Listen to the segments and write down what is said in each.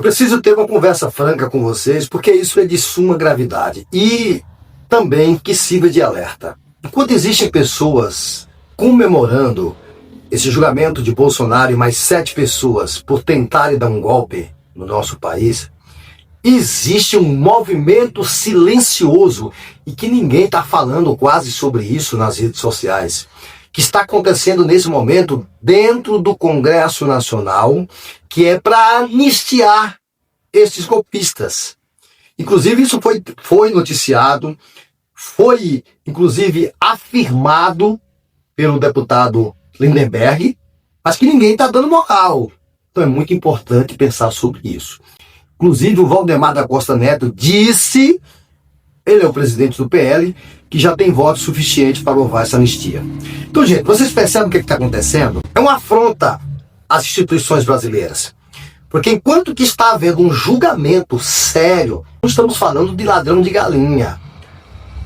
Eu preciso ter uma conversa franca com vocês, porque isso é de suma gravidade e também que sirva de alerta. Enquanto existem pessoas comemorando esse julgamento de Bolsonaro e mais 7 pessoas por tentarem dar um golpe no nosso país, existe um movimento silencioso e que ninguém está falando quase sobre isso nas redes sociais, que está acontecendo nesse momento dentro do Congresso Nacional, que é para anistiar esses golpistas. Inclusive isso foi noticiado, foi inclusive afirmado pelo deputado Lindenberg, mas que ninguém está dando moral. Então é muito importante pensar sobre isso. Inclusive o Valdemar da Costa Neto disse, ele é o presidente do PL, que já tem votos suficientes para aprovar essa anistia. Então, gente, vocês percebem o que está acontecendo? É uma afronta às instituições brasileiras. Porque enquanto que está havendo um julgamento sério, não estamos falando de ladrão de galinha.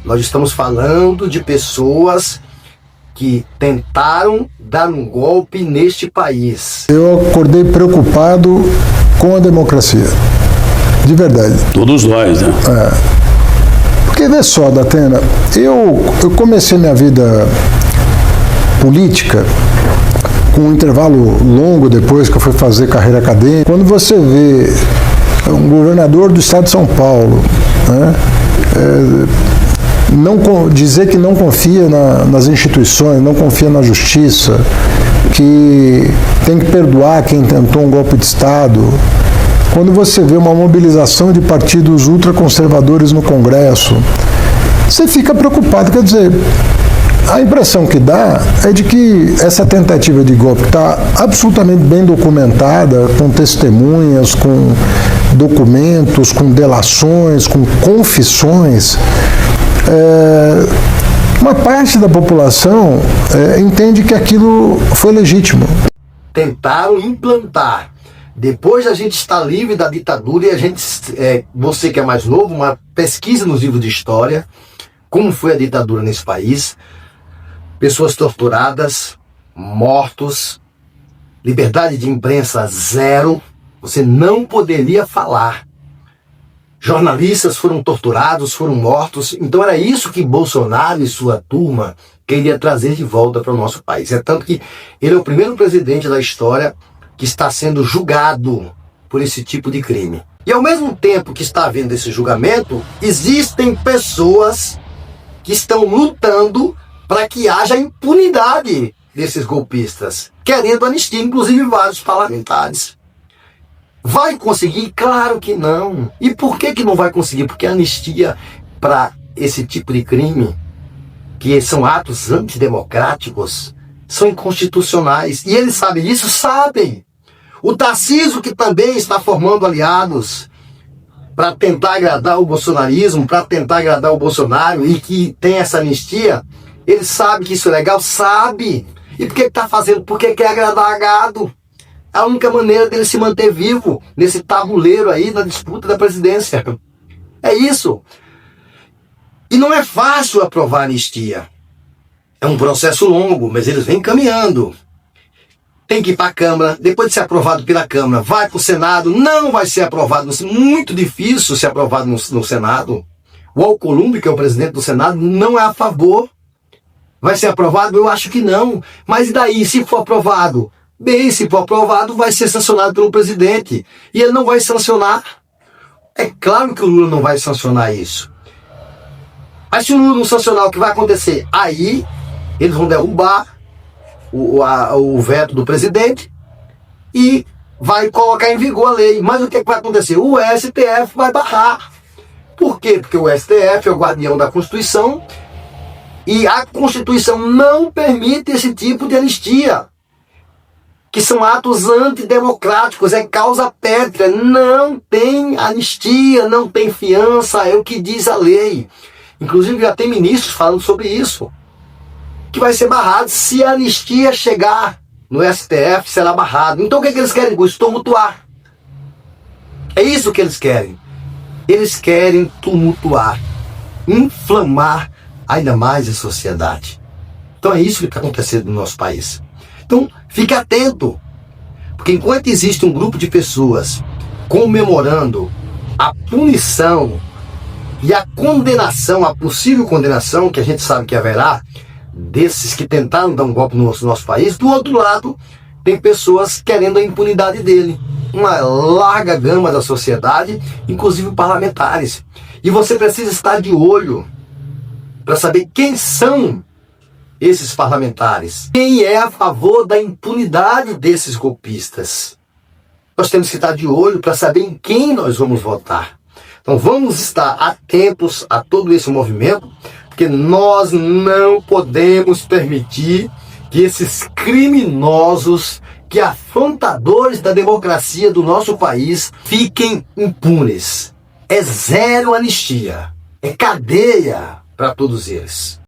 Nós estamos falando de pessoas que tentaram dar um golpe neste país. Eu acordei preocupado com a democracia. De verdade. Todos nós, né? Porque vê só, Datena, eu comecei minha vida política com um intervalo longo depois que eu fui fazer carreira acadêmica. Quando você vê um governador do estado de São Paulo, né, dizer que não confia nas instituições, não confia na justiça, que tem que perdoar quem tentou um golpe de Estado. Quando você vê uma mobilização de partidos ultraconservadores no Congresso, você fica preocupado. Quer dizer, a impressão que dá é de que essa tentativa de golpe está absolutamente bem documentada, com testemunhas, com documentos, com delações, com confissões. Uma parte da população entende que aquilo foi legítimo. Tentaram implantar. Depois a gente está livre da ditadura e a gente, você que é mais novo, uma pesquisa nos livros de história, como foi a ditadura nesse país, pessoas torturadas, mortos, liberdade de imprensa zero, você não poderia falar. Jornalistas foram torturados, foram mortos, então era isso que Bolsonaro e sua turma queria trazer de volta para o nosso país. É tanto que ele é o primeiro presidente da história que está sendo julgado por esse tipo de crime. E ao mesmo tempo que está havendo esse julgamento, existem pessoas que estão lutando para que haja impunidade desses golpistas, querendo anistia, inclusive vários parlamentares. Vai conseguir? Claro que não. E por que não vai conseguir? Porque a anistia para esse tipo de crime, que são atos antidemocráticos, são inconstitucionais. E eles sabem disso? Sabem. O Tarcísio, que também está formando aliados para tentar agradar o bolsonarismo, para tentar agradar o Bolsonaro e que tem essa anistia, ele sabe que isso é legal? Sabe. E por que está fazendo? Porque quer agradar gado. É a única maneira dele se manter vivo nesse tabuleiro aí na disputa da presidência. É isso. E não é fácil aprovar a anistia. É um processo longo, mas eles vêm caminhando. Tem que ir para a Câmara, depois de ser aprovado pela Câmara, vai para o Senado, não vai ser aprovado, muito difícil ser aprovado no Senado. O Alcolumbre, que é o presidente do Senado, não é a favor. Vai ser aprovado? Eu acho que não. Mas e daí, se for aprovado? Bem, se for aprovado, vai ser sancionado pelo presidente. E ele não vai sancionar. É claro que o Lula não vai sancionar isso. Mas se o Lula não sancionar, o que vai acontecer? Aí, eles vão derrubar o veto do presidente e vai colocar em vigor a lei. Mas o que vai acontecer? O STF vai barrar. Por quê? Porque o STF é o guardião da Constituição e a Constituição não permite esse tipo de anistia, que são atos antidemocráticos, é causa pétrea, não tem anistia, não tem fiança, é o que diz a lei. Inclusive já tem ministros falando sobre isso, que vai ser barrado. Se a anistia chegar no STF, será barrado. Então o que eles querem com isso? Tumultuar. É isso que eles querem. Eles querem tumultuar, inflamar ainda mais a sociedade. Então é isso que está acontecendo no nosso país. Então, fique atento, porque enquanto existe um grupo de pessoas comemorando a punição e a condenação, a possível condenação, que a gente sabe que haverá, desses que tentaram dar um golpe no nosso país. Do outro lado, tem pessoas querendo a impunidade dele. Uma larga gama da sociedade, inclusive parlamentares. E você precisa estar de olho para saber quem são esses parlamentares. Quem é a favor da impunidade desses golpistas. Nós temos que estar de olho para saber em quem nós vamos votar. Então vamos estar atentos a todo esse movimento, porque nós não podemos permitir que esses criminosos, que afrontadores da democracia do nosso país, fiquem impunes. É zero anistia, é cadeia para todos eles.